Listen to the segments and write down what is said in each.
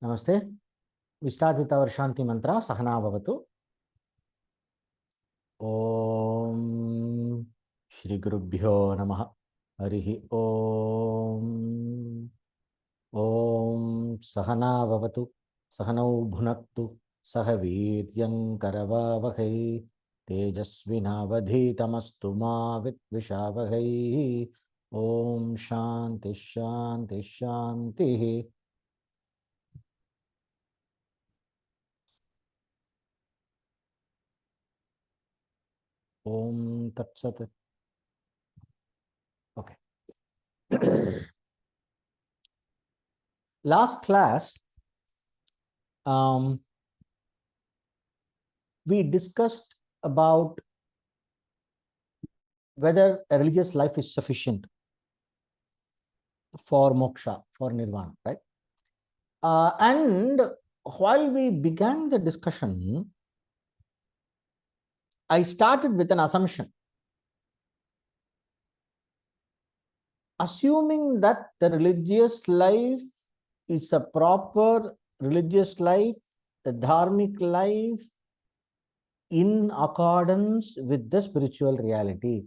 Namaste. We start with our Shanti mantra, Sahana Bhavatu. Om Shri Gurubhyo Namaha. Harihi Om. Om Sahana Bhavatu. Sahanau Bhunaktu. Sahaviryam Karavavahai. Tejasvinavadhitamastu ma Vitvishavahai. Om Shanti Shanti Shanti. Om Tat Sat. Okay. Last class, we discussed about whether a religious life is sufficient for moksha, for nirvana, right? And while we began the discussion, I started with an assumption. Assuming that the religious life is a proper religious life, a dharmic life, in accordance with the spiritual reality.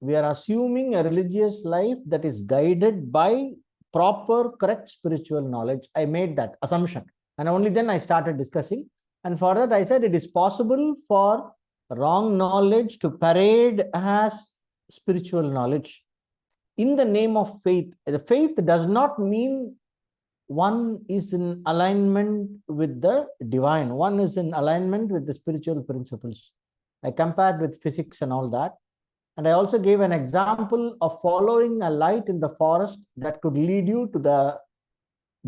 We are assuming a religious life that is guided by proper, correct spiritual knowledge. I made that assumption. And only then I started discussing. And for that, I said it is possible for wrong knowledge to parade as spiritual knowledge in the name of faith. The faith does not mean one is in alignment with the divine. One is in alignment with the spiritual principles. I compared with physics and all that. And I also gave an example of following a light in the forest that could lead you to the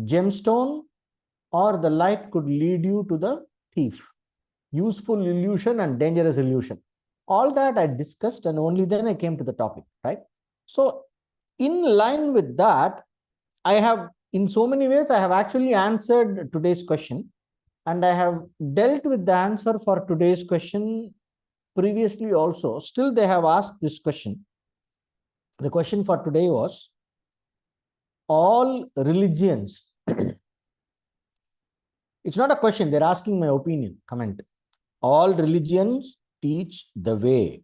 gemstone, or the light could lead you to the thief. Useful illusion and dangerous illusion. All that I discussed, and only then I came to the topic, right? So in line with that, I have, in so many ways, I have actually answered today's question, and I have dealt with the answer for today's question previously also. Still, they have asked this question. The question for today was, all religions, it's not a question, they're asking my opinion, comment. All religions teach the way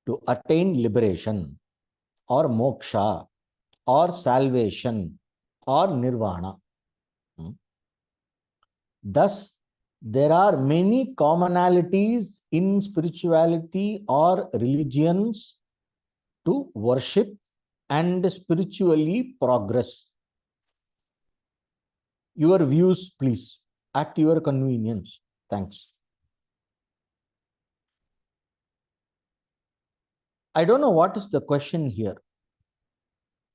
to attain liberation, or moksha, or salvation, or nirvana. Thus, there are many commonalities in spirituality or religions to worship and spiritually progress. Your views, please, at your convenience. Thanks. I don't know what is the question here.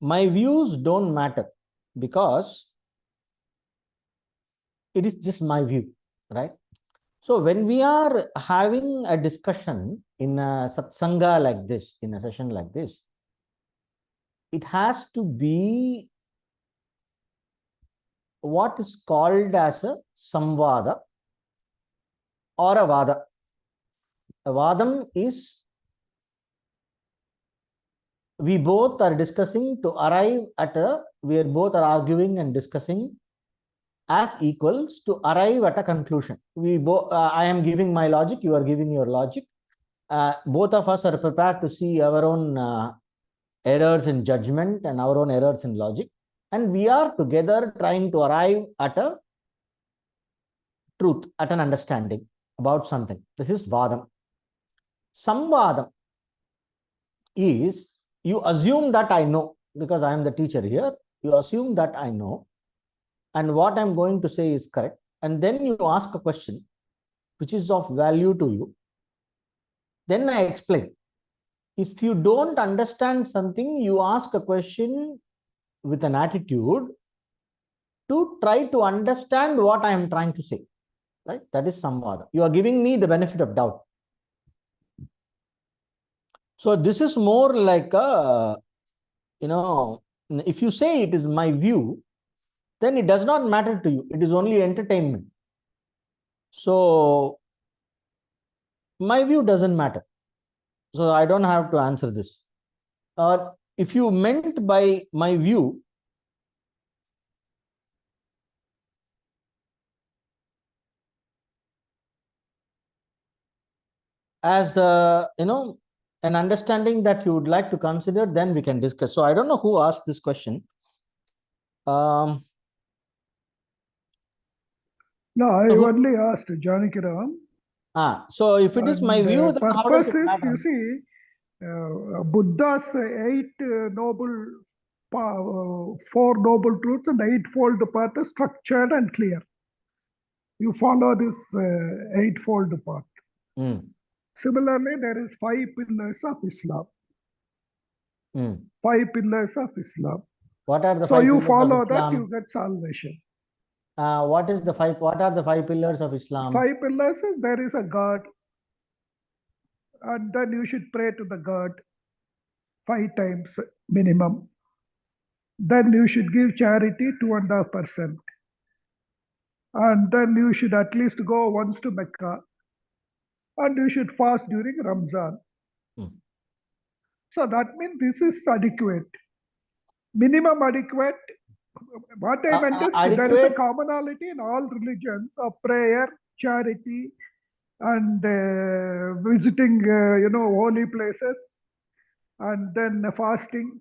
My views don't matter because it is just my view, right? So when we are having a discussion in a satsanga like this, in a session like this, it has to be what is called as a samvada or a vada. A vadam is we both are discussing to arrive at a, we are both are arguing and discussing as equals to arrive at a conclusion. We both, I am giving my logic, you are giving your logic. Both of us are prepared to see our own errors in judgment and our own errors in logic. And we are together trying to arrive at a truth, at an understanding about something. This is vadam. Samvadam is, you assume that I know, because I am the teacher here. You assume that I know, and what I'm going to say is correct. And then you ask a question which is of value to you. Then I explain. If you don't understand something, you ask a question with an attitude to try to understand what I am trying to say. Right? That is samvada. You are giving me the benefit of doubt. So this is more like a, if you say it is my view, then it does not matter to you. It is only entertainment. So my view doesn't matter. So I don't have to answer this. Or if you meant by my view as an understanding that you would like to consider, then we can discuss. So I don't know who asked this question. No, I only asked Janakiram. So if it is my view, then how does Purpose it is, matter? you see, Buddha's four noble truths and eightfold path is structured and clear. You follow this eightfold path. Similarly, there is 5 pillars of Islam. 5 pillars of Islam. What are the So 5 you pillars follow of that, Islam? you get salvation. What are the 5 pillars of Islam? 5 pillars is there is a God, and then you should pray to the God 5 times minimum. Then you should give charity 2.5%. And then you should at least go once to Mecca. And you should fast during Ramzan. So that means this is adequate. Minimum adequate. What I meant is there is a commonality in all religions of prayer, charity, and visiting, holy places, and then fasting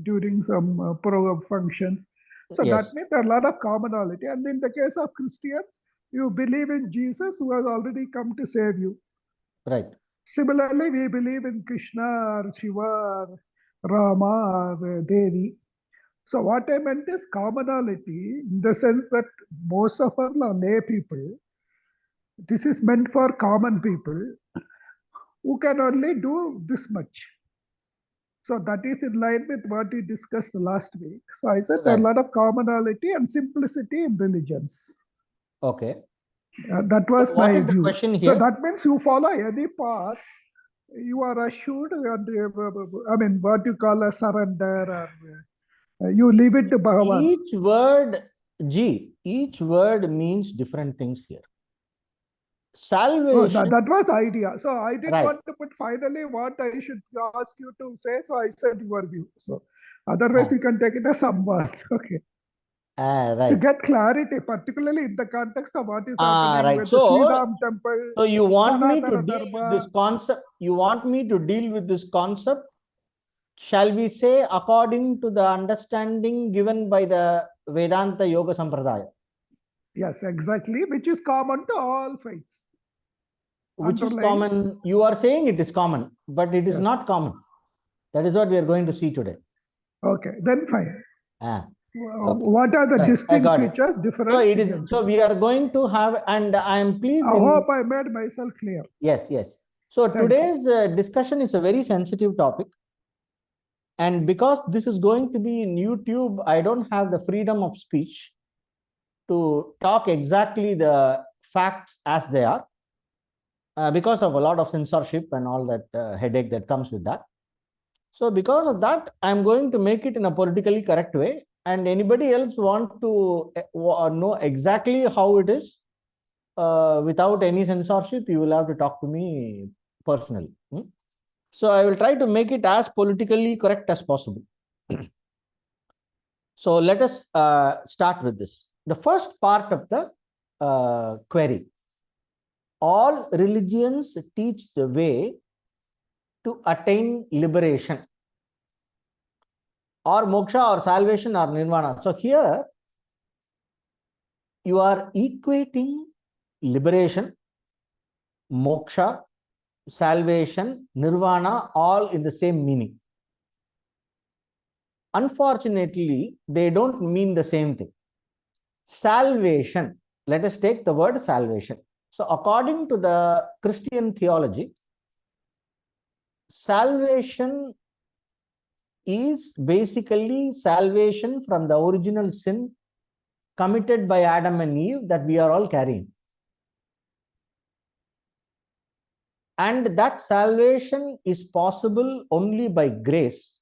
during some program functions. So that means there are a lot of commonality. And in the case of Christians, you believe in Jesus who has already come to save you. Right. Similarly, we believe in Krishna or Shiva or Rama or Devi. So what I meant is commonality in the sense that most of us are lay people. This is meant for common people who can only do this much. So that is in line with what we discussed last week. So I said there are a lot of commonality and simplicity in religions. Okay. That was my view. What is the question here? So that means you follow any path, you are assured, and what you call a surrender, or you leave it to Bhagavan. Each word means different things here. Salvation. That was the idea. So I didn't want to put finally what I should ask you to say. So I said your view. So otherwise you can take it as somewhat. Okay. Right. To get clarity, particularly in the context of what is happening with the So, Sri temple. So you want me to deal with this concept? You want me to deal with this concept? Shall we say according to the understanding given by the Vedanta Yoga Sampradaya? Yes, exactly, which is common to all faiths. Which is common? You are saying it is common, but it is not common. That is what we are going to see today. Okay, then fine. What are the distinct features? Different. So we are going to have, and I am pleased. I hope I made myself clear. Yes. So today's discussion is a very sensitive topic. And because this is going to be in YouTube, I don't have the freedom of speech to talk exactly the facts as they are, because of a lot of censorship and all that headache that comes with that. So because of that, I'm going to make it in a politically correct way. And anybody else want to know exactly how it is, without any censorship, you will have to talk to me personally. So I will try to make it as politically correct as possible. So let us start with this. The first part of the query. All religions teach the way to attain liberation, or moksha, or salvation, or nirvana. So here you are equating liberation, moksha, salvation, nirvana, all in the same meaning. Unfortunately, they don't mean the same thing. Salvation, let us take the word salvation. So according to the Christian theology, salvation is basically salvation from the original sin committed by Adam and Eve that we are all carrying. And that salvation is possible only by grace,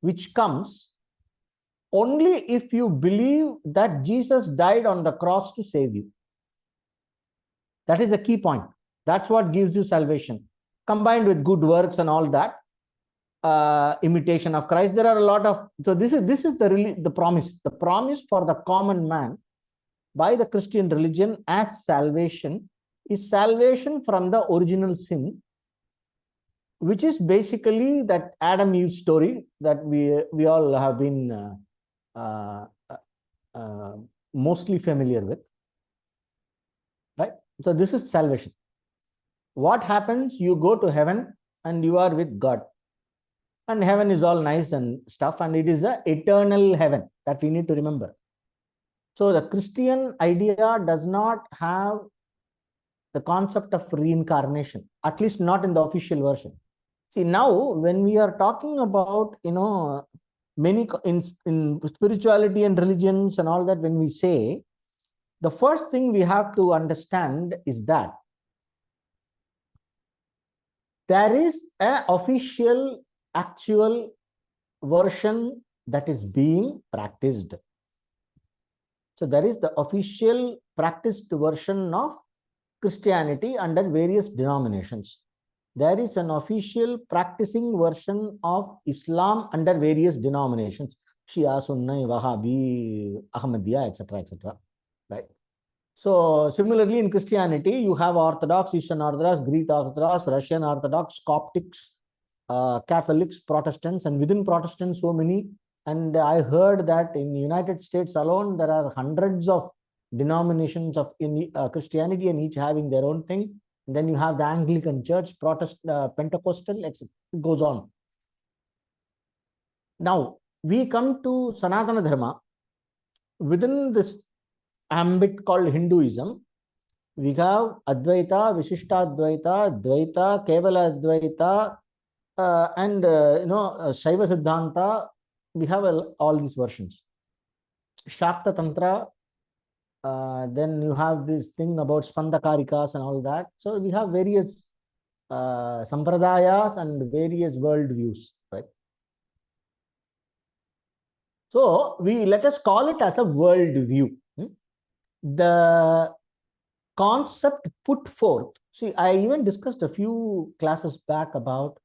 which comes only if you believe that Jesus died on the cross to save you. That is the key point. That's what gives you salvation, combined with good works and all that. Imitation of Christ. There are a lot of, so this is the promise. The promise for the common man by the Christian religion as salvation is salvation from the original sin which is basically that Adam Eve story that we all have been uh, uh, mostly familiar with, right? So this is salvation. What happens? You go to heaven and you are with God, and heaven is all nice and stuff, and it is an eternal heaven that we need to remember. So the Christian idea does not have the concept of reincarnation, at least not in the official version. See, now when we are talking about, many in spirituality and religions and all that, when we say, the first thing we have to understand is that there is an official, actual version that is being practiced. So there is the official practiced version of Christianity under various denominations. There is an official practicing version of Islam under various denominations, Shia, Sunni, Wahhabi, Ahmadiyya, etc., etc. Right. So similarly, in Christianity, you have Orthodox, Eastern Orthodox, Greek Orthodox, Russian Orthodox, Coptics, Catholics, Protestants, and within Protestants, so many. And I heard that in the United States alone, there are hundreds of denominations of Christianity, and each having their own thing. And then you have the Anglican Church, Pentecostal, etc. It goes on. Now, we come to Sanatana Dharma. Within this ambit called Hinduism, we have Advaita, Vishishtadvaita, Dvaita, Kevala Advaita, and Shaiva Siddhanta. We have all these versions. Shakta Tantra, then you have this thing about Spandakarikas and all that. So we have various sampradayas and various worldviews, right? So let us call it as a worldview. The concept put forth. See, I even discussed a few classes back about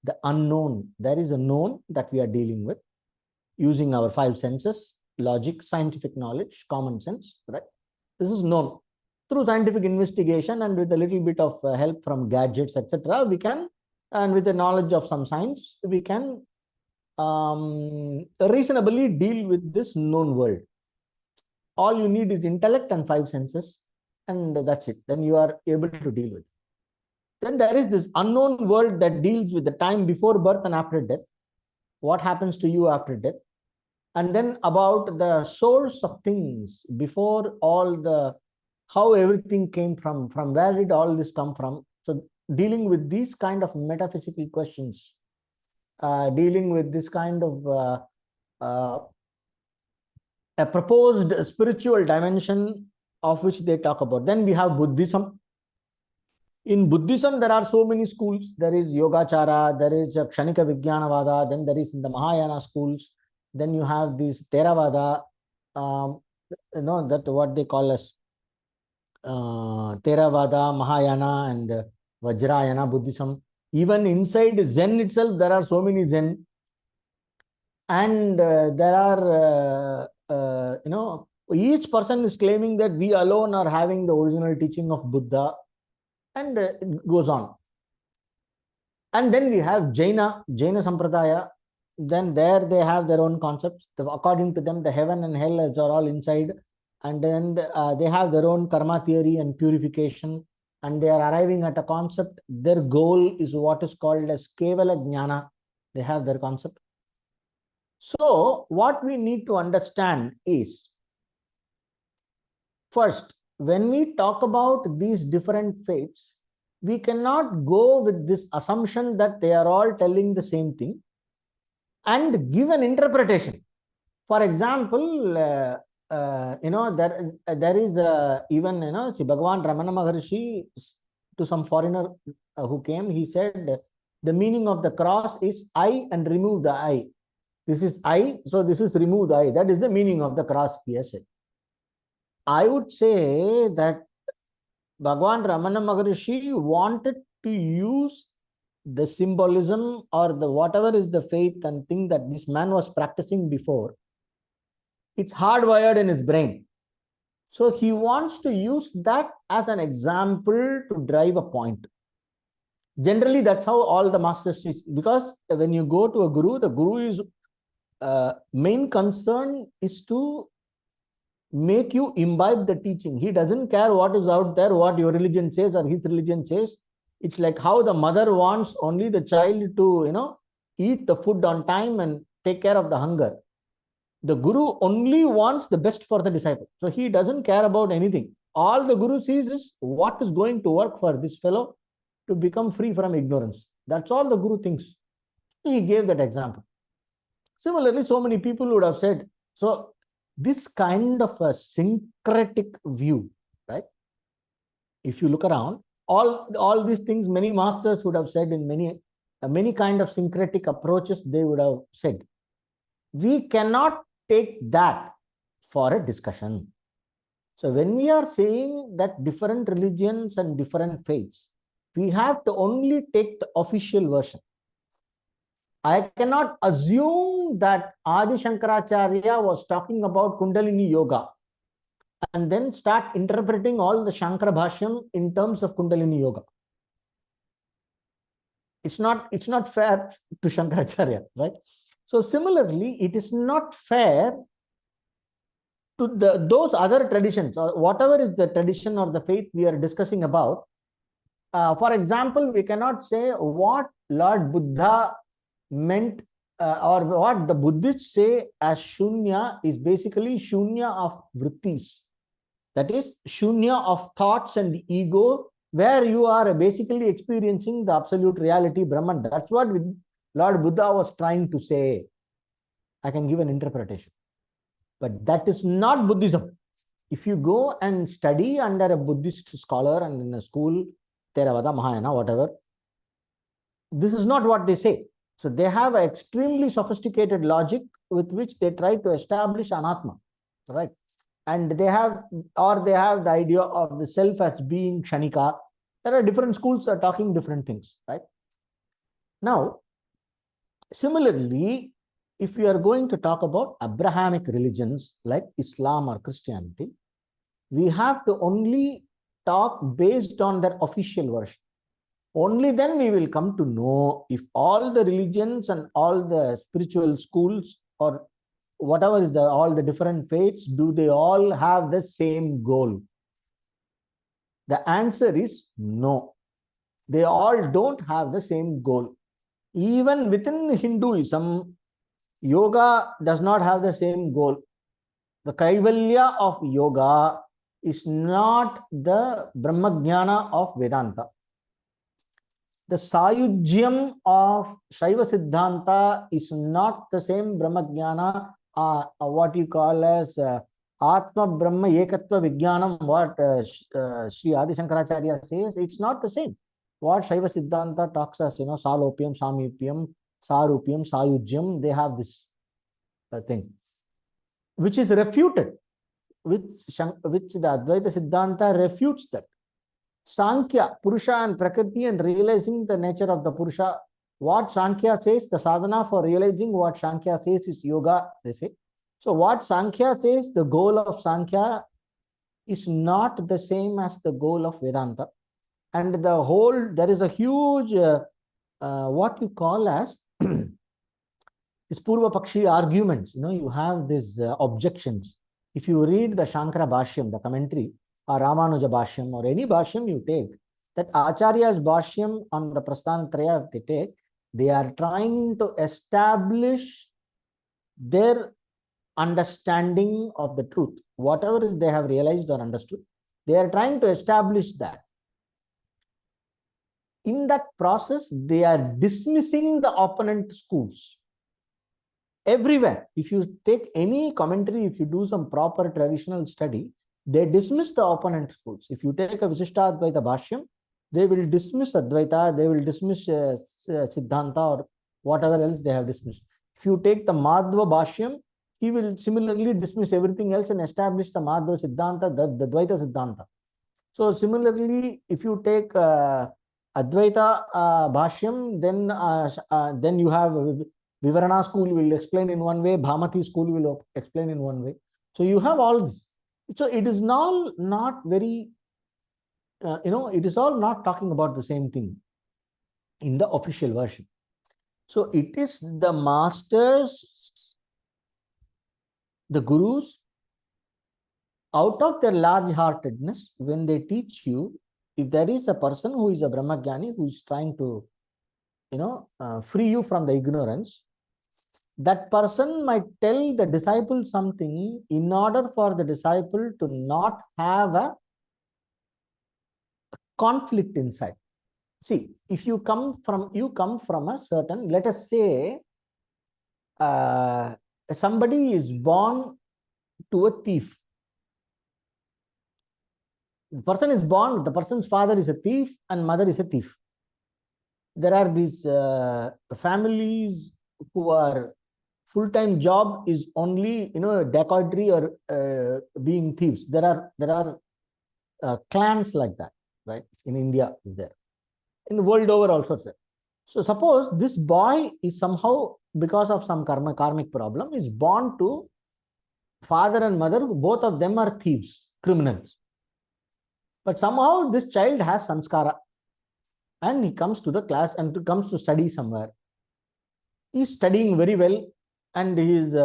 the unknown. There is a known that we are dealing with using our five senses: logic, scientific knowledge, common sense, right? This is known. Through scientific investigation and with a little bit of help from gadgets, etc., we can, and with the knowledge of some science, we can reasonably deal with this known world. All you need is intellect and five senses, and that's it. Then you are able to deal with it. Then there is this unknown world that deals with the time before birth and after death. What happens to you after death? And then about the source of things before all the, how everything came from where did all this come from? So dealing with these kind of metaphysical questions, dealing with this kind of a proposed spiritual dimension of which they talk about. Then we have Buddhism. In Buddhism, there are so many schools. There is Yogachara, there is Kshanika Vijnanavada, then there is in the Mahayana schools. Then you have this Theravada, that what they call as Theravada, Mahayana, and Vajrayana Buddhism. Even inside Zen itself, there are so many Zen. And there are, each person is claiming that we alone are having the original teaching of Buddha, and it goes on. And then we have Jaina Sampradaya. Then there they have their own concepts. According to them, the heaven and hell are all inside. And then they have their own karma theory and purification. And they are arriving at a concept. Their goal is what is called as Kevala Jnana. They have their concept. So what we need to understand is, first, when we talk about these different faiths, we cannot go with this assumption that they are all telling the same thing and give an interpretation. For example, there is even, see, Bhagavan Ramana Maharshi, to some foreigner who came, he said, the meaning of the cross is I and remove the I. This is I, so this is remove the I. That is the meaning of the cross, he has said. I would say that Bhagavan Ramana Maharshi wanted to use the symbolism or the whatever is the faith and thing that this man was practicing before. It's hardwired in his brain. So he wants to use that as an example to drive a point. Generally, that's how all the masters teach. Because when you go to a guru, the guru is main concern is to make you imbibe the teaching. He doesn't care what is out there, what your religion says or his religion says. It's like how the mother wants only the child to, eat the food on time and take care of the hunger. The guru only wants the best for the disciple. So he doesn't care about anything. All the guru sees is what is going to work for this fellow to become free from ignorance. That's all the guru thinks. He gave that example. Similarly, so many people would have said, so this kind of a syncretic view, right? If you look around, all these things, many masters would have said in many kind of syncretic approaches, they would have said. We cannot take that for a discussion. So when we are saying that different religions and different faiths, we have to only take the official version. I cannot assume that Adi Shankaracharya was talking about Kundalini Yoga and then start interpreting all the Shankara Bhashyam in terms of Kundalini Yoga. It's not fair to Shankaracharya, right? So similarly, it is not fair to those other traditions or whatever is the tradition or the faith we are discussing about. For example, we cannot say what Lord Buddha meant or what the Buddhists say as shunya is basically shunya of vrittis. That is shunya of thoughts and ego, where you are basically experiencing the absolute reality, Brahman. That's what Lord Buddha was trying to say. I can give an interpretation. But that is not Buddhism. If you go and study under a Buddhist scholar and in a school, Theravada, Mahayana, whatever, this is not what they say. So they have an extremely sophisticated logic with which they try to establish anatma, right? And they have the idea of the self as being kshanika. There are different schools are talking different things, right? Now, similarly, if we are going to talk about Abrahamic religions like Islam or Christianity, we have to only talk based on their official version. Only then we will come to know if all the religions and all the spiritual schools or whatever is all the different faiths, do they all have the same goal? The answer is no. They all don't have the same goal. Even within Hinduism, yoga does not have the same goal. The Kaivalya of yoga is not the Brahmajnana of Vedanta. The Sayujyam of Shaiva Siddhanta is not the same Brahmajnana, what you call as Atma Brahma Ekatva Vijnanam, what Sri Adi Shankaracharya says, it's not the same. What Shaiva Siddhanta talks as, Salopiam, Samipyam, Sarupyam, Sayujyam, they have this thing, which is refuted, which the Advaita Siddhanta refutes that. Sankhya, Purusha and Prakriti, and realizing the nature of the Purusha. What Sankhya says, the sadhana for realizing what Sankhya says is yoga, they say. So what Sankhya says, the goal of Sankhya is not the same as the goal of Vedanta. And there is a huge, what you call as, this Purva Pakshi arguments. You have these objections. If you read the Shankara Bhashyam, the commentary, or Ramanuja Bhashyam, or any Bhashyam you take, that Acharya's Bhashyam on the Prasthanatraya, they are trying to establish their understanding of the truth. Whatever they have realized or understood, they are trying to establish that. In that process, they are dismissing the opponent schools. Everywhere, if you take any commentary, if you do some proper traditional study, they dismiss the opponent schools. If you take a Visishtadvaita Bhashyam, they will dismiss Advaita, they will dismiss Siddhanta or whatever else they have dismissed. If you take the Madhva Bhashyam, he will similarly dismiss everything else and establish the Madhva Siddhanta, the Dvaita Siddhanta. So similarly, if you take Advaita Bhashyam, then you have Vivarana school will explain in one way, Bhamati school will explain in one way. So you have all this. So it is not very, it is all not talking about the same thing. in the official version. So it is the masters, the gurus, out of their large-heartedness, when they teach you, if there is a person who is a Brahmagyani who is trying to, free you from the ignorance, that person might tell the disciple something in order for the disciple to not have a conflict inside. See, if you come from a certain, let us say, somebody is born to a thief. The person is born, the person's father is a thief and mother is a thief. There are these families who are full-time job is only dacoitry or being thieves. There are clans like that, right? In India is there, in the world over also there. So suppose this boy is somehow, because of some karmic problem, is born to father and mother, both of them are thieves, criminals. But somehow this child has samskara and he comes to the class and comes to study somewhere. He's studying very well and he is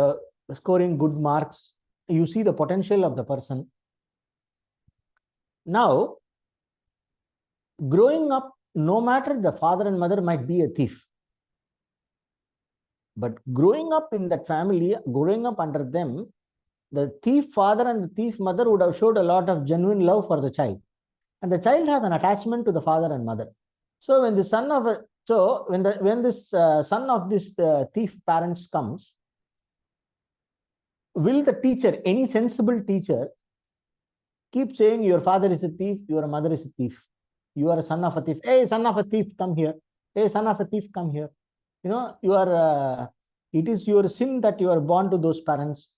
scoring good marks. You see the potential of the person. Now, growing up, no matter the father and mother might be a thief, but growing up in that family, growing up under them, the thief father and the thief mother would have showed a lot of genuine love for the child. And the child has an attachment to the father and mother. So when the son of a, so when this son of this thief parents comes, will the teacher, any sensible teacher, keep saying your father is a thief, your mother is a thief, you are a son of a thief, hey son of a thief, come here, hey son of a thief, come here. You are, it is your sin that you are born to those parents.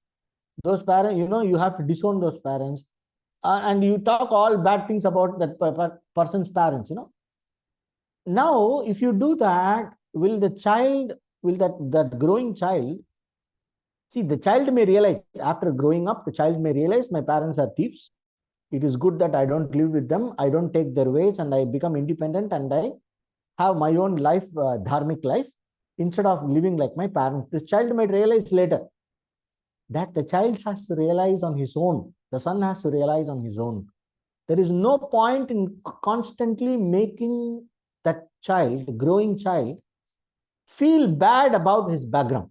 Those parents, you have to disown those parents. And you talk all bad things about that person's parents, Now, if you do that, will that growing child, see, the child may realize, after growing up, the child may realize my parents are thieves. It is good that I don't live with them. I don't take their ways and I become independent and I have my own life, dharmic life, instead of living like my parents. This child might realize later that the child has to realize on his own. The son has to realize on his own. There is no point in constantly making that child, the growing child, feel bad about his background.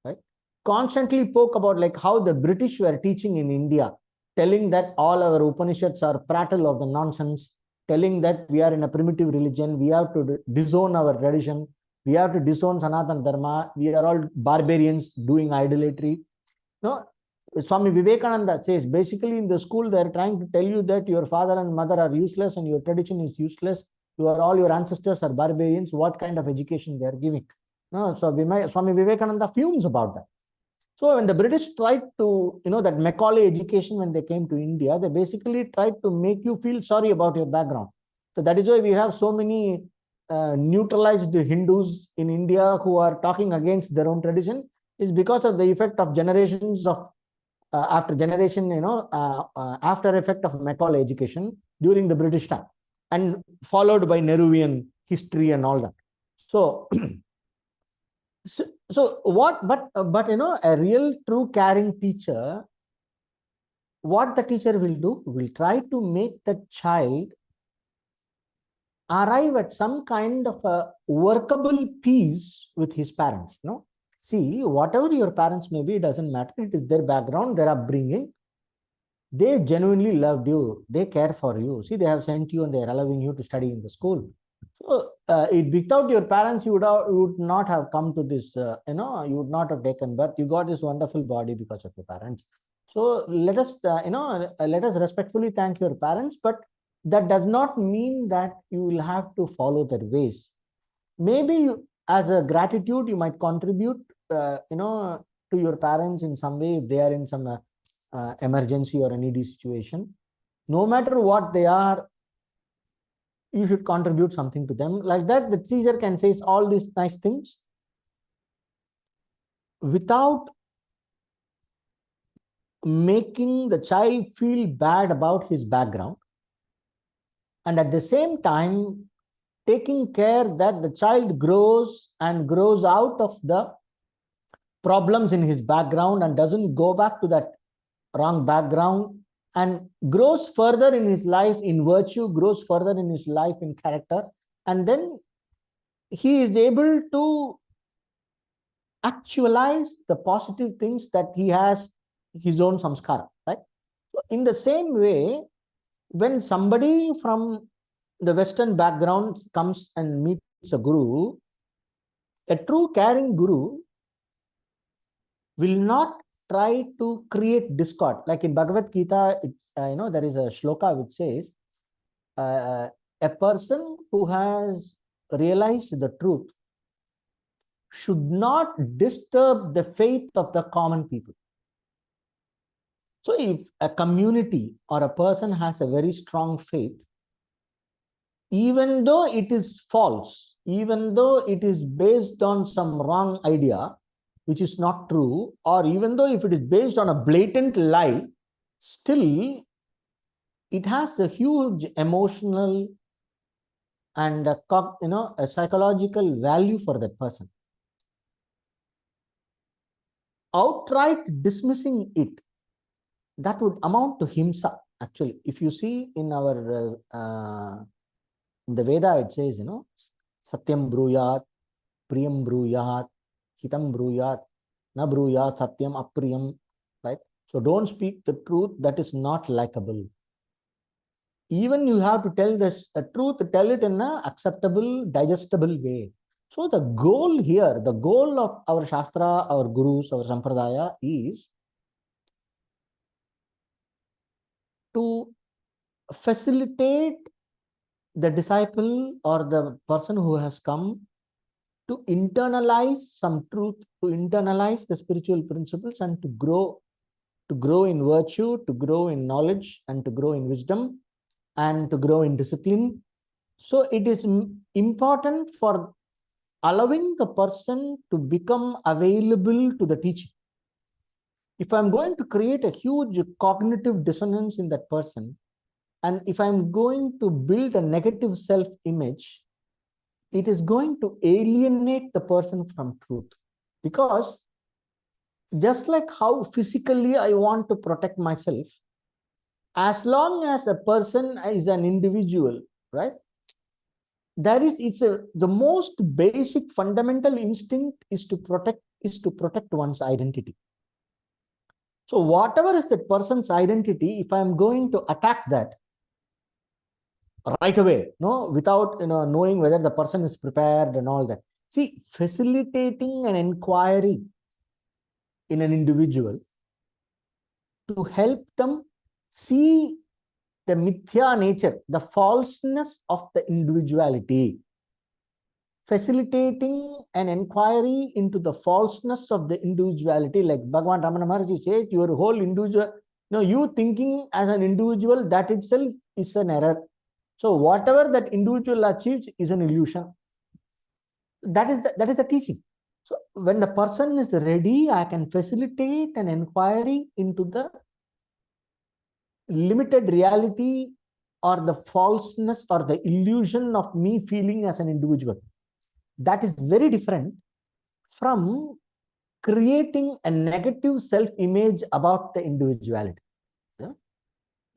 Right? Constantly poke about like how the British were teaching in India, telling that all our Upanishads are prattle of the nonsense, telling that we are in a primitive religion, we have to disown our tradition, we have to disown Sanatana Dharma, we are all barbarians doing idolatry. No, Swami Vivekananda says, basically in the school, they are trying to tell you that your father and mother are useless and your tradition is useless. All your ancestors are barbarians. What kind of education they are giving? No, so Swami Vivekananda fumes about that. So when the British tried to, that Macaulay education, when they came to India, they basically tried to make you feel sorry about your background. So that is why we have so many neutralized Hindus in India who are talking against their own tradition, is because of the effect of generations of after generation, after effect of Macaulay education during the British time, and followed by Nehruvian history and all that. So, but a real true caring teacher, what the teacher will do, will try to make the child arrive at some kind of a workable peace with his parents. See, whatever your parents may be, it doesn't matter. It is their background, their upbringing. They genuinely loved you. They care for you. See, they have sent you and they are allowing you to study in the school. So, without your parents, you would not have come to this, you would not have taken birth. You got this wonderful body because of your parents. So let us, let us respectfully thank your parents, but that does not mean that you will have to follow their ways. Maybe you, as a gratitude, you might contribute, to your parents in some way if they are in some emergency or a needy situation. No matter what they are, you should contribute something to them. Like that, the teacher can say all these nice things without making the child feel bad about his background, and at the same time taking care that the child grows and grows out of the problems in his background and doesn't go back to that wrong background, and grows further in his life in virtue, grows further in his life in character, and then he is able to actualize the positive things that he has his own samskara, right? So in the same way, when somebody from the Western background comes and meets a guru, a true caring guru will not try to create discord. Like in Bhagavad Gita, it's there is a shloka which says, a person who has realized the truth should not disturb the faith of the common people. So if a community or a person has a very strong faith, even though it is false, even though it is based on some wrong idea, which is not true, or even though if it is based on a blatant lie, still it has a huge emotional and a psychological value for that person. Outright dismissing it, that would amount to himsa. Actually, if you see in our in the Veda, it says, Satyam bruyat, priyam bruyat, hitam bruyat, na bruyat, satyam apriyam, right? So don't speak the truth that is not likable. Even you have to tell this truth, tell it in an acceptable, digestible way. So the goal here, the goal of our Shastra, our Gurus, our Sampradaya is to facilitate the disciple or the person who has come to internalize some truth, to internalize the spiritual principles, and to grow in virtue, to grow in knowledge, and to grow in wisdom, and to grow in discipline. So it is important for allowing the person to become available to the teaching. If I'm going to create a huge cognitive dissonance in that person, and if I'm going to build a negative self-image, it is going to alienate the person from truth. Because just like how physically I want to protect myself, as long as a person is an individual, right? The most basic fundamental instinct is to protect one's identity. So whatever is that person's identity, if I'm going to attack that right away, without knowing whether the person is prepared and all that. See, facilitating an inquiry in an individual to help them see the mithya nature, the falseness of the individuality. Facilitating an inquiry into the falseness of the individuality, like Bhagavan Ramana Maharshi says, your whole individual, you thinking as an individual, that itself is an error. So whatever that individual achieves is an illusion. That is the teaching. So when the person is ready, I can facilitate an inquiry into the limited reality or the falseness or the illusion of me feeling as an individual. That is very different from creating a negative self-image about the individuality.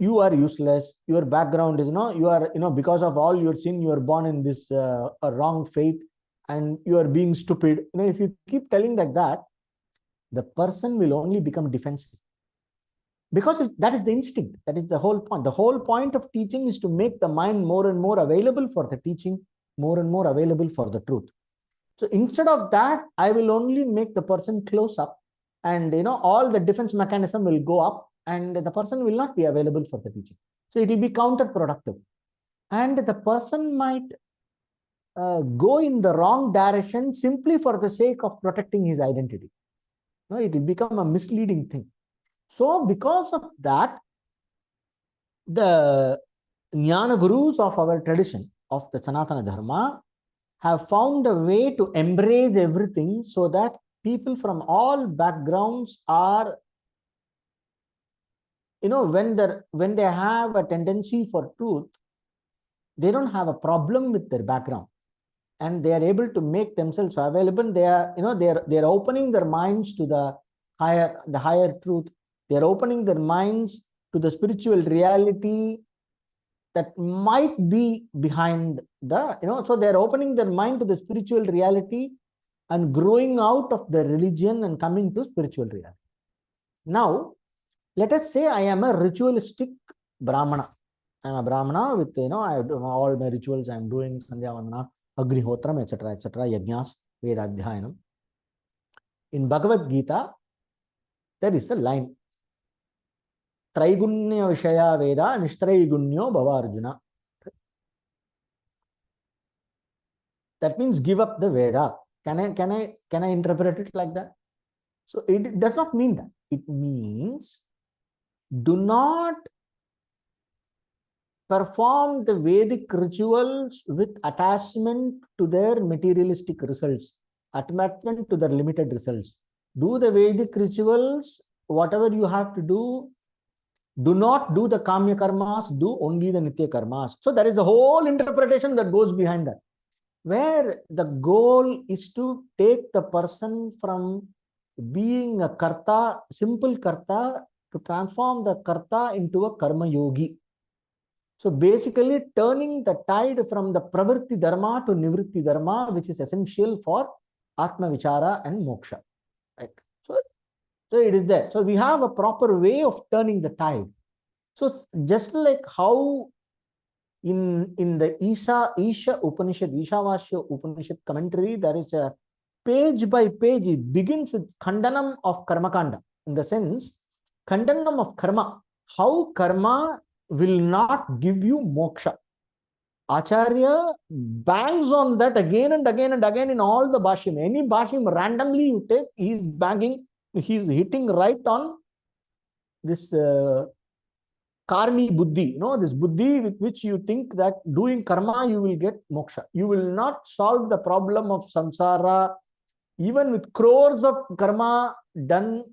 You are useless, your background is you are because of all your sin you are born in this wrong faith, and you are being stupid. If you keep telling like that, the person will only become defensive, because that is the instinct. That is the whole point. The whole point of teaching is to make the mind more and more available for the teaching, more and more available for the truth. So instead of that, I will only make the person close up, and all the defense mechanism will go up, and the person will not be available for the teaching. So it will be counterproductive, and the person might go in the wrong direction simply for the sake of protecting his identity. It will become a misleading thing. So because of that, the Jnana Gurus of our tradition, of the Sanatana Dharma, have found a way to embrace everything so that people from all backgrounds are, when they have a tendency for truth, they don't have a problem with their background, and they are able to make themselves available. They are, they're opening their minds to the higher truth. They are opening their minds to the spiritual reality that might be behind the, so they're opening their mind to the spiritual reality and growing out of the religion and coming to spiritual reality. Now, let us say I am a ritualistic Brahmana. I am a Brahmana with, I do all my rituals I am doing, Sandhya Vandana, Agnihotram, etc., Yajnas, Vedadhyanam. In Bhagavad Gita, there is a line. Traigunya Vishaya Veda Nishtraigunnyo Bhava Arjuna. That means give up the Veda. Can I interpret it like that? So it does not mean that. It means do not perform the Vedic rituals with attachment to their materialistic results, attachment to their limited results. Do the Vedic rituals, whatever you have to do. Do not do the Kamya karmas, do only the Nitya karmas. So there is the whole interpretation that goes behind that, where the goal is to take the person from being a karta, simple karta, to transform the karta into a karma yogi. So basically turning the tide from the pravritti dharma to nivritti dharma, which is essential for atma vichara and moksha. Right? So it is there. So we have a proper way of turning the tide. So just like how in the Isha Upanishad, Ishavasya Upanishad commentary, there is a page by page, it begins with Khandanam of Karmakanda. In the sense, Khandanam of karma, how karma will not give you moksha. Acharya bangs on that again and again and again in all the Bhashim. Any Bhashim randomly you take, he is banging, he is hitting right on this karmi buddhi, this buddhi with which you think that doing karma you will get moksha. You will not solve the problem of samsara, even with crores of karma done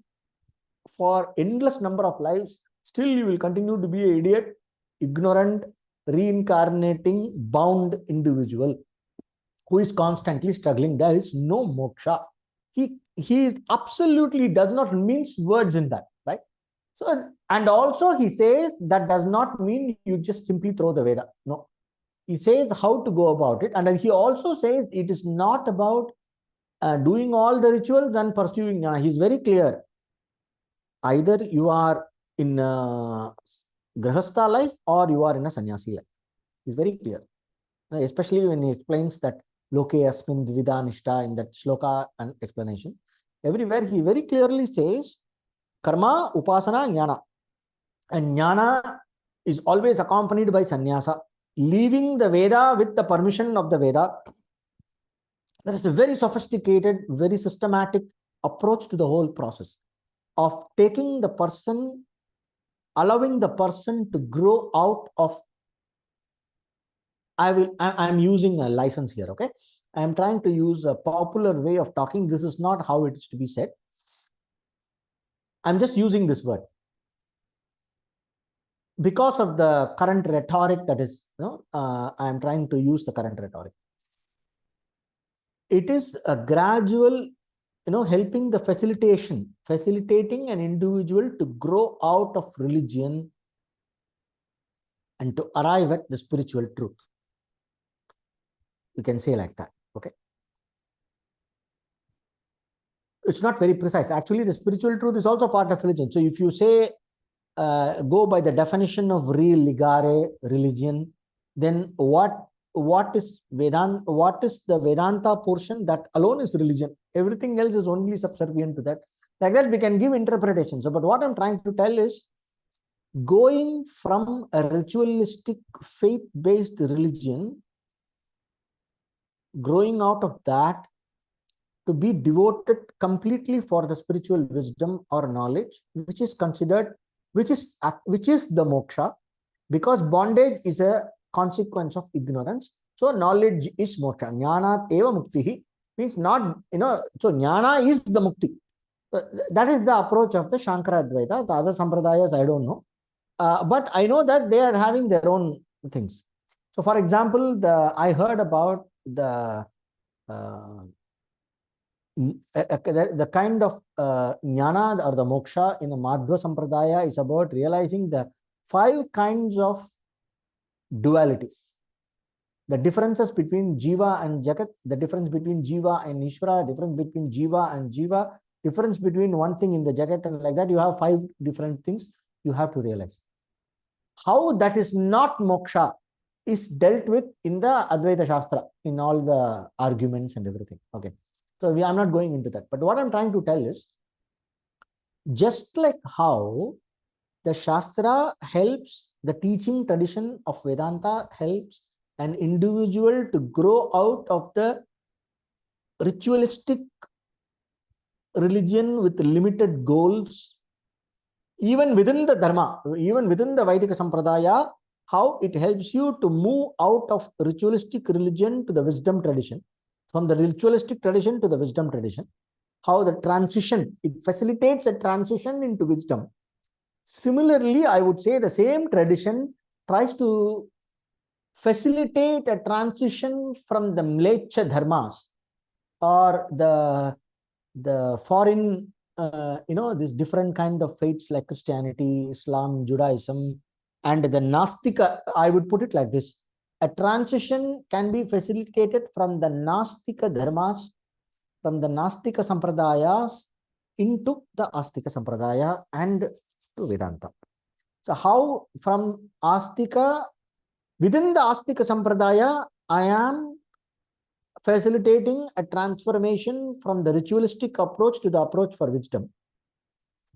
for endless number of lives. Still you will continue to be an idiot, ignorant, reincarnating, bound individual who is constantly struggling. There is no moksha. He is absolutely does not mince words in that, right? So, and also he says that does not mean you just simply throw the Veda. No. He says how to go about it. And then he also says it is not about doing all the rituals and pursuing. He's very clear. Either you are in a grahastha life or you are in a sannyasi life. He's very clear. Especially when he explains that loke asmin dvida nishta in that shloka and explanation. Everywhere he very clearly says karma, upasana, jnana. And jnana is always accompanied by sannyasa. Leaving the Veda with the permission of the Veda. There is a very sophisticated, very systematic approach to the whole process of taking the person, allowing the person to grow out of. I'm using a license here, okay? I'm trying to use a popular way of talking. This is not how it is to be said. I'm just using this word because of the current rhetoric that is, I'm trying to use the current rhetoric. It is a gradual, helping the facilitating an individual to grow out of religion and to arrive at the spiritual truth. You can say like that, okay? It's not very precise. Actually, the spiritual truth is also part of religion. So if you say, go by the definition of real ligare, religion, then what is Vedanta? What is the Vedanta portion? That alone is religion. Everything else is only subservient to that. Like that, we can give interpretation. So, but what I'm trying to tell is, going from a ritualistic, faith-based religion, growing out of that, to be devoted completely for the spiritual wisdom or knowledge, which is considered, which is the moksha, because bondage is a consequence of ignorance. So knowledge is moksha. Jnana eva muktihi means not, so jnana is the mukti. That is the approach of the Shankara Advaita. The other sampradayas, I don't know. But I know that they are having their own things. So, for example, I heard about the kind of jnana or the moksha in the Madhva Sampradaya is about realizing the 5 kinds of duality. The differences between Jiva and Jagat, the difference between Jiva and Ishvara, difference between Jiva and Jiva, difference between one thing in the Jagat, and like that, you have 5 different things you have to realize. How that is not moksha is dealt with in the Advaita Shastra, in all the arguments and everything. Okay. So I'm not going into that. But what I'm trying to tell is, just like how the Shastra helps, the teaching tradition of Vedanta helps an individual to grow out of the ritualistic religion with limited goals, even within the Dharma, even within the Vaidika Sampradaya, how it helps you to move out of ritualistic religion to the wisdom tradition, from the ritualistic tradition to the wisdom tradition, how the transition, it facilitates a transition into wisdom. Similarly, I would say the same tradition tries to facilitate a transition from the Mlecha dharmas or the foreign, this different kind of faiths like Christianity, Islam, Judaism, and the Nastika. I would put it like this: a transition can be facilitated from the Nastika dharmas, from the Nastika sampradayas into the Astika sampradaya and to Vedanta. So how from Astika, within the Astika sampradaya, I am facilitating a transformation from the ritualistic approach to the approach for wisdom.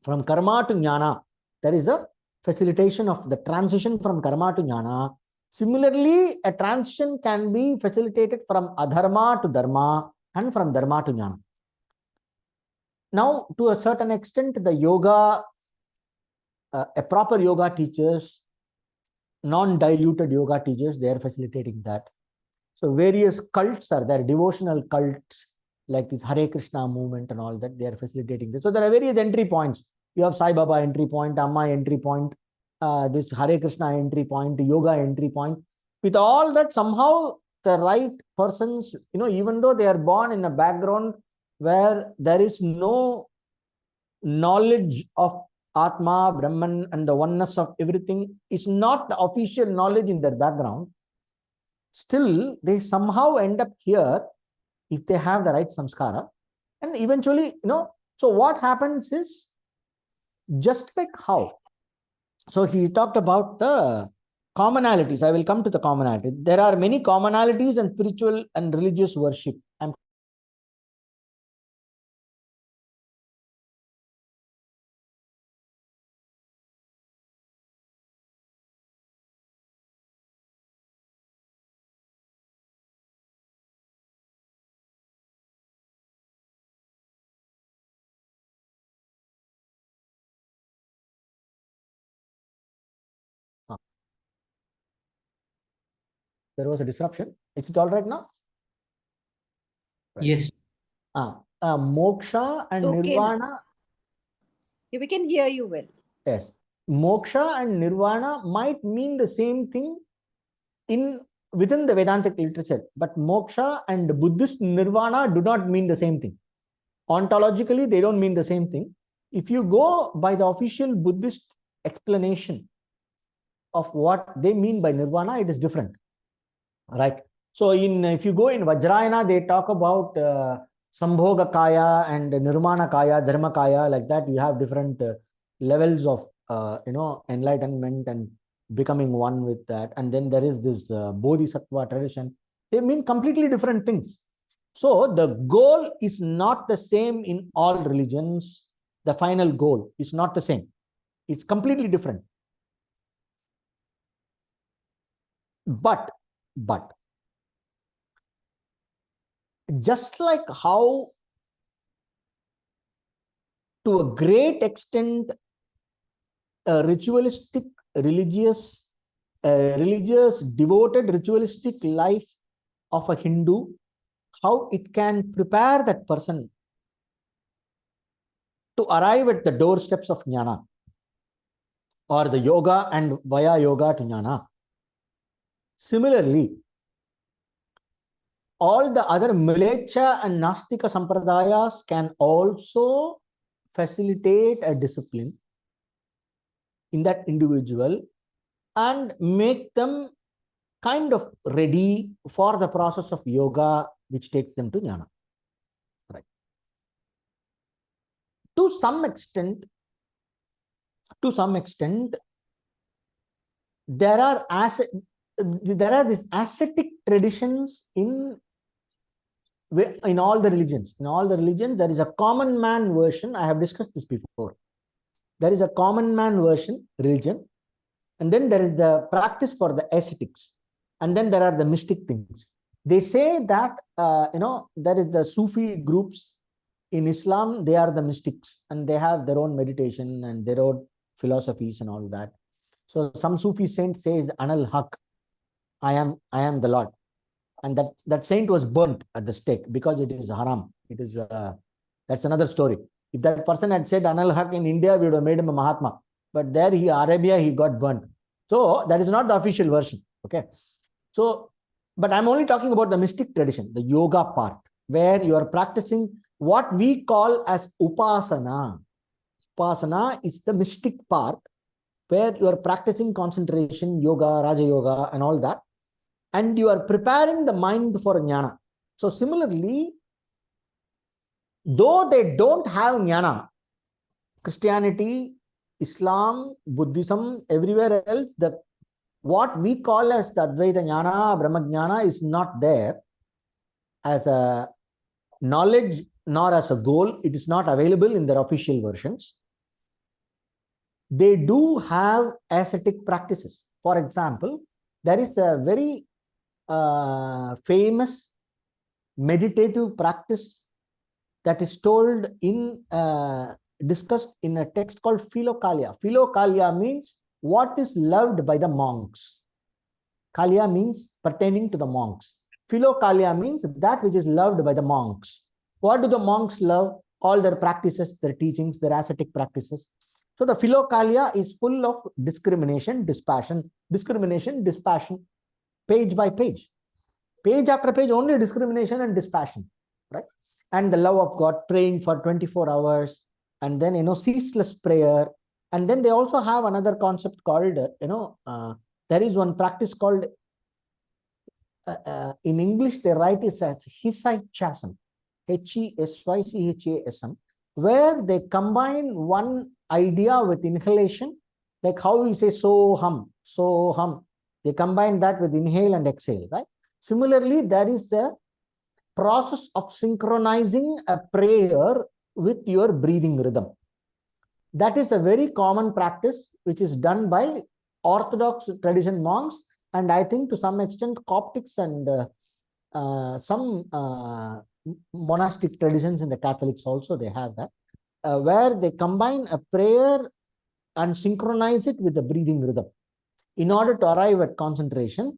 From karma to jnana, there is a facilitation of the transition from karma to jnana. Similarly, a transition can be facilitated from adharma to dharma and from dharma to jnana. Now, to a certain extent, the yoga, a proper yoga teachers, non-diluted yoga teachers, they are facilitating that. So various cults are there, devotional cults like this Hare Krishna movement and all that, they are facilitating this. So there are various entry points. You have Sai Baba entry point, Amma entry point, this Hare Krishna entry point, yoga entry point. With all that, somehow the right persons, even though they are born in a background where there is no knowledge of Atma, Brahman, and the oneness of everything is not the official knowledge in their background, still they somehow end up here if they have the right samskara. And eventually, so what happens is, just like how, so he talked about the commonalities. I will come to the commonality. There are many commonalities in spiritual and religious worship. There was a disruption. Is it all right now? Right. Yes. Moksha and nirvana. We can hear you well. Yes. Moksha and nirvana might mean the same thing within the Vedantic literature, but moksha and Buddhist nirvana do not mean the same thing. Ontologically, they don't mean the same thing. If you go by the official Buddhist explanation of what they mean by nirvana, it is different, right? So if you go in Vajrayana, they talk about Sambhoga Kaya and Nirmana Kaya, Dharma Kaya, like that. You have different levels of enlightenment and becoming one with that. And then there is this Bodhisattva tradition. They mean completely different things. So the goal is not the same in all religions. The final goal is not the same. It's completely different. But just like how, to a great extent, a ritualistic, religious, devoted ritualistic life of a Hindu, how it can prepare that person to arrive at the doorsteps of jnana, or the yoga and via yoga to jnana. Similarly, all the other Mlecha and Nastika Sampradayas can also facilitate a discipline in that individual and make them kind of ready for the process of yoga, which takes them to jnana. Right. To some extent, there are these ascetic traditions in all the religions. In all the religions, there is a common man version. I have discussed this before. There is a common man version, religion, and then there is the practice for the ascetics, and then there are the mystic things. They say that there is the Sufi groups in Islam. They are the mystics, and they have their own meditation and their own philosophies and all that. So some Sufi saint says, "Anal Haq, I am the Lord," and that saint was burnt at the stake because it is haram. It is that's another story. If that person had said Anal Haq in India, we would have made him a Mahatma. But there, Arabia, he got burnt. So that is not the official version. Okay. So, but I'm only talking about the mystic tradition, the yoga part, where you are practicing what we call as upasana. Upasana is the mystic part, where you are practicing concentration, yoga, Raja Yoga, and all that. And you are preparing the mind for jnana. So similarly, though they don't have jnana, Christianity, Islam, Buddhism, everywhere else, what we call as the Advaita Jnana, Brahma Jnana is not there as a knowledge nor as a goal. It is not available in their official versions. They do have ascetic practices. For example, there is a very famous meditative practice that is told in discussed in a text called Philokalia. Philokalia means what is loved by the monks. Kalia means pertaining to the monks. Philokalia means that which is loved by the monks. What do the monks love? All their practices, their teachings, their ascetic practices. So the Philokalia is full of discrimination, dispassion, page by page. Page after page, only discrimination and dispassion, right? And the love of God, praying for 24 hours, and then, ceaseless prayer. And then they also have another concept called, there is one practice called, in English, they write it as Hesychasm, Hesychasm, where they combine one idea with inhalation, like how we say so hum. They combine that with inhale and exhale, right? Similarly, there is a process of synchronizing a prayer with your breathing rhythm. That is a very common practice which is done by Orthodox tradition monks, and I think to some extent Coptics and some monastic traditions in the Catholics also, they have that, where they combine a prayer and synchronize it with the breathing rhythm in order to arrive at concentration.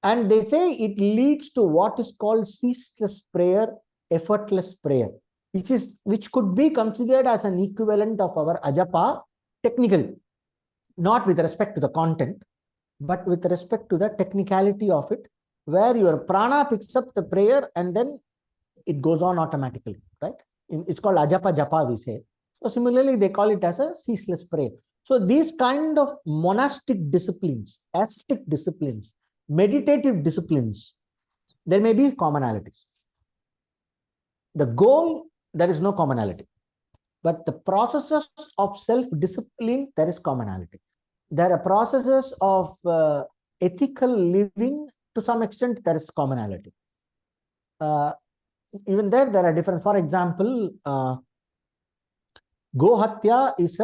And they say it leads to what is called ceaseless prayer, effortless prayer, which could be considered as an equivalent of our ajapa technically, not with respect to the content, but with respect to the technicality of it, where your prana picks up the prayer and then it goes on automatically, right? It's called ajapa japa, we say. So similarly, they call it as a ceaseless prayer. So these kind of monastic disciplines, ascetic disciplines, meditative disciplines, there may be commonalities. The goal, there is no commonality. But the processes of self-discipline, there is commonality. There are processes of ethical living, to some extent, there is commonality. Even there are different, for example, Gohatya is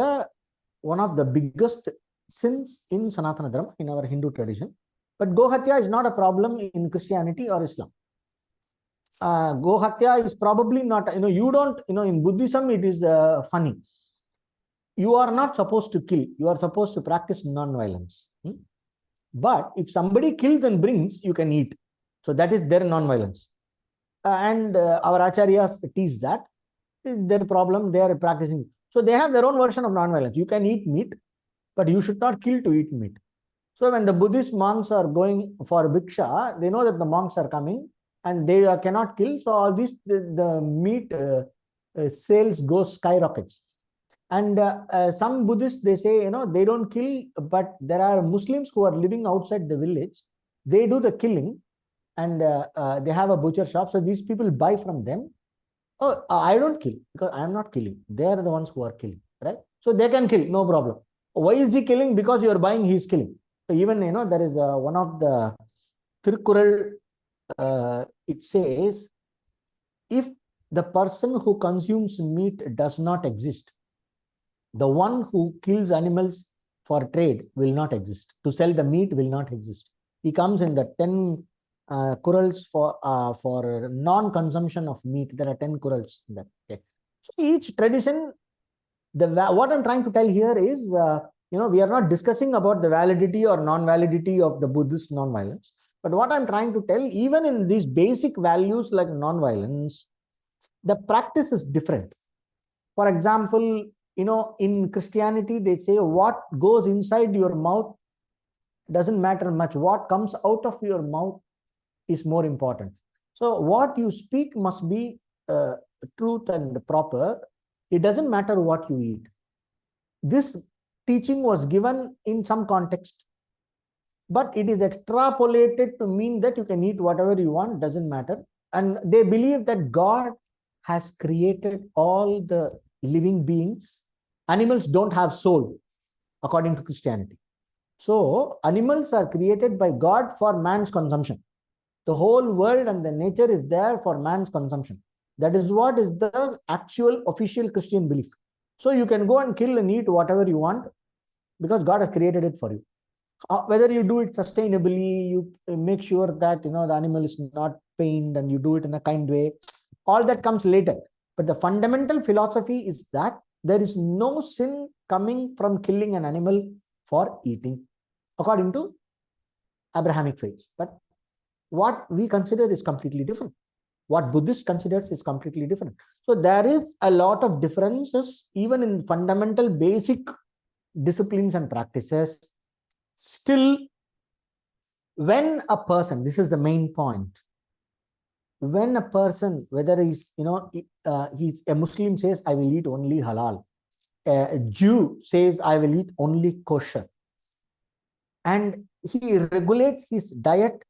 one of the biggest sins in Sanatana Dharma, in our Hindu tradition. But Gohatya is not a problem in Christianity or Islam. Gohatya is probably not, you don't, in Buddhism, it is funny. You are not supposed to kill. You are supposed to practice non-violence. But if somebody kills and brings, you can eat. So that is their non-violence. And our acharyas tease that. Their problem, they are practicing. So they have their own version of non-violence. You can eat meat, but you should not kill to eat meat. So when the Buddhist monks are going for bhiksha, they know that the monks are coming and they cannot kill. So all these, the meat sales go skyrockets. And some Buddhists, they say, they don't kill, but there are Muslims who are living outside the village. They do the killing and they have a butcher shop. So these people buy from them. Oh, I don't kill because I am not killing. They are the ones who are killing, right? So they can kill, no problem. Why is he killing? Because you are buying, he is killing. So even, there is one of the Tirukkural, it says, if the person who consumes meat does not exist, the one who kills animals for trade will not exist. To sell the meat will not exist. He comes in the 10 kurals for non-consumption of meat. There are 10 kurals in that. Okay. So each tradition, what I'm trying to tell here is, we are not discussing about the validity or non-validity of the Buddhist non-violence. But what I'm trying to tell, even in these basic values like non-violence, the practice is different. For example, in Christianity, they say what goes inside your mouth doesn't matter much. What comes out of your mouth is more important. So what you speak must be truth and proper. It doesn't matter what you eat. This teaching was given in some context, but it is extrapolated to mean that you can eat whatever you want, doesn't matter. And they believe that God has created all the living beings. Animals don't have soul, according to Christianity. So animals are created by God for man's consumption. The whole world and the nature is there for man's consumption. That is what is the actual official Christian belief. So you can go and kill and eat whatever you want because God has created it for you. Whether you do it sustainably, you make sure that the animal is not pained and you do it in a kind way, all that comes later. But the fundamental philosophy is that there is no sin coming from killing an animal for eating, according to Abrahamic faith. But what we consider is completely different. What Buddhist considers is completely different. So there is a lot of differences even in fundamental basic disciplines and practices. Still, when a person, this is the main point, when a person, whether he's, he's a Muslim, says, I will eat only halal. A Jew says, I will eat only kosher. And he regulates his diet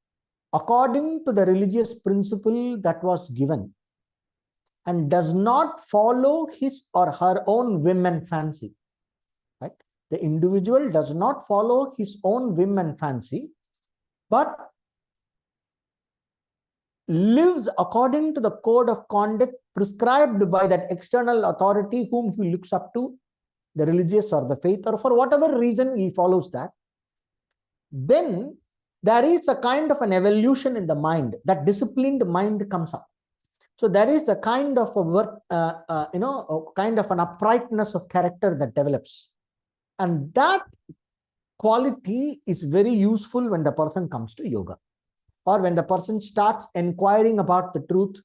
according to the religious principle that was given and does not follow his or her own whim and fancy. Right? The individual does not follow his own whim and fancy, but lives according to the code of conduct prescribed by that external authority whom he looks up to, the religious or the faith, or for whatever reason he follows that. Then there is a kind of an evolution in the mind. That disciplined mind comes up. So there is a kind of kind of an uprightness of character that develops. And that quality is very useful when the person comes to yoga, or when the person starts inquiring about the truth.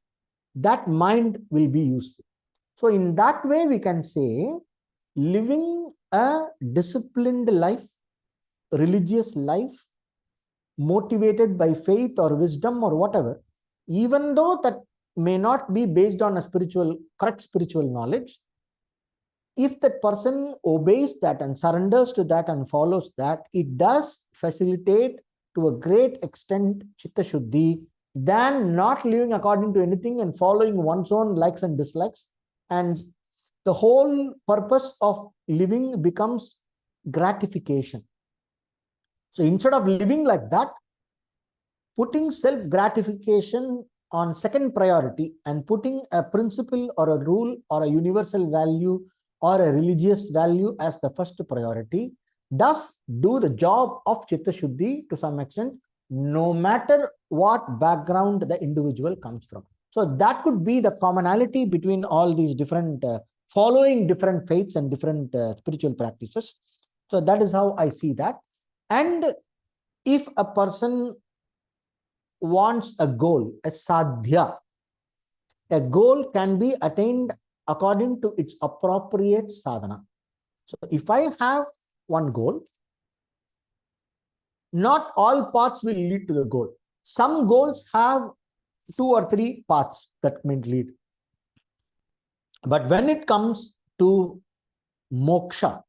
That mind will be useful. So in that way, we can say living a disciplined life, religious life, motivated by faith or wisdom or whatever, even though that may not be based on a correct spiritual knowledge, if that person obeys that and surrenders to that and follows that, it does facilitate to a great extent Chitta Shuddhi than not living according to anything and following one's own likes and dislikes. And the whole purpose of living becomes gratification. So instead of living like that, putting self-gratification on second priority and putting a principle or a rule or a universal value or a religious value as the first priority does do the job of Chitta Shuddhi to some extent, no matter what background the individual comes from. So that could be the commonality between all these different following different faiths and different spiritual practices. So that is how I see that. And if a person wants a goal, a sadhya, a goal can be attained according to its appropriate sadhana. So if I have one goal, not all paths will lead to the goal. Some goals have 2 or 3 paths that may lead. But when it comes to moksha,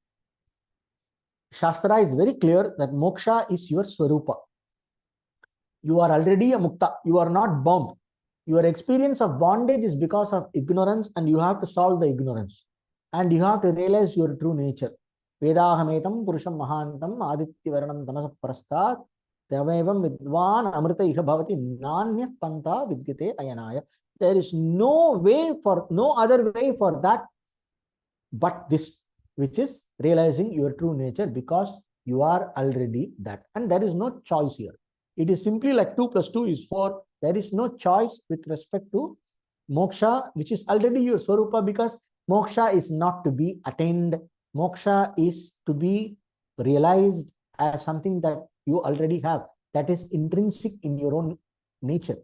Shastra is very clear that moksha is your swarupa. You are already a mukta. You are not bound. Your experience of bondage is because of ignorance, and you have to solve the ignorance. And you have to realize your true nature. Vedahametam purusham mahantam adityavaranam tamasa prastat tamevam vidvan amrita iha bhavati nanya panta vidyate ayanaya. There is no other way for that but this, which is realizing your true nature, because you are already that. And there is no choice here. It is simply like 2 plus 2 is 4. There is no choice with respect to moksha, which is already your swarupa, because moksha is not to be attained. Moksha is to be realized as something that you already have, that is intrinsic in your own nature.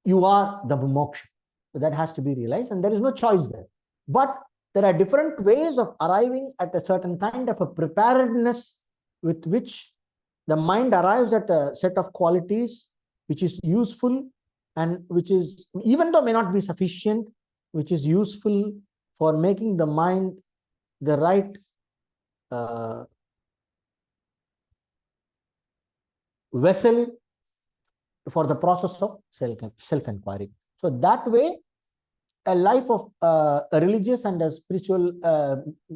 You are the moksha. So that has to be realized, and there is no choice there. But there are different ways of arriving at a certain kind of a preparedness with which the mind arrives at a set of qualities which is useful, and which is, even though may not be sufficient, which is useful for making the mind the right vessel for the process of self-inquiry. So that way, a life of a religious and a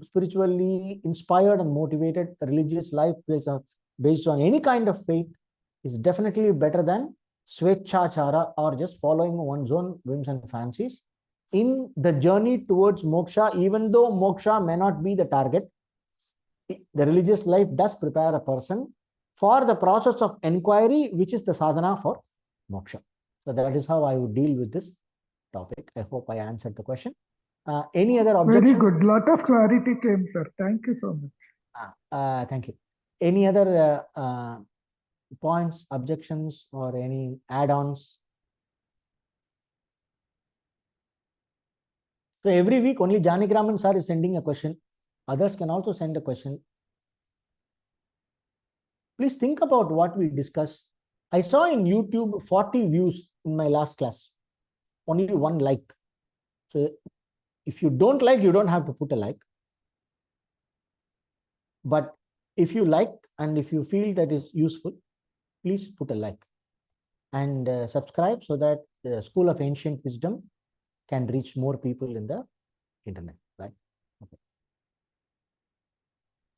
spiritually inspired and motivated religious life based on any kind of faith is definitely better than swechachara, or just following one's own whims and fancies. In the journey towards moksha, even though moksha may not be the target, the religious life does prepare a person for the process of inquiry, which is the sadhana for moksha. So that is how I would deal with this topic. I hope I answered the question. Any other objection? Very good. Lot of clarity came, sir. Thank you so much. Thank you. Any other points, objections, or any add-ons? So every week only Janigraman sir is sending a question. Others can also send a question. Please think about what we discussed. I saw in YouTube 40 views in my last class. Only 1 like. So if you don't like, you don't have to put a like. But if you like, and if you feel that is useful, please put a like. And subscribe, so that the School of Ancient Wisdom can reach more people in the internet, right? Okay.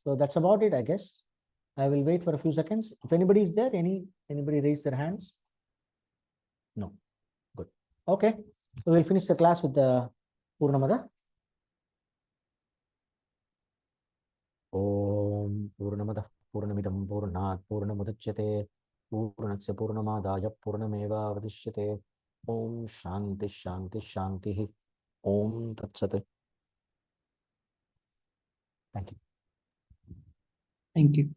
So that's about it, I guess. I will wait for a few seconds. If anybody is there, anybody raise their hands? No. Good. Okay. So we'll finish the class with the Purnamada. Om Purnamada Purnamidam Purnat Purnamudachyate Purnasya Purnamadaya Purnameva Vadishyate. Om Shanti Shanti Shanti. Om Tat Sat. Thank you. Thank you.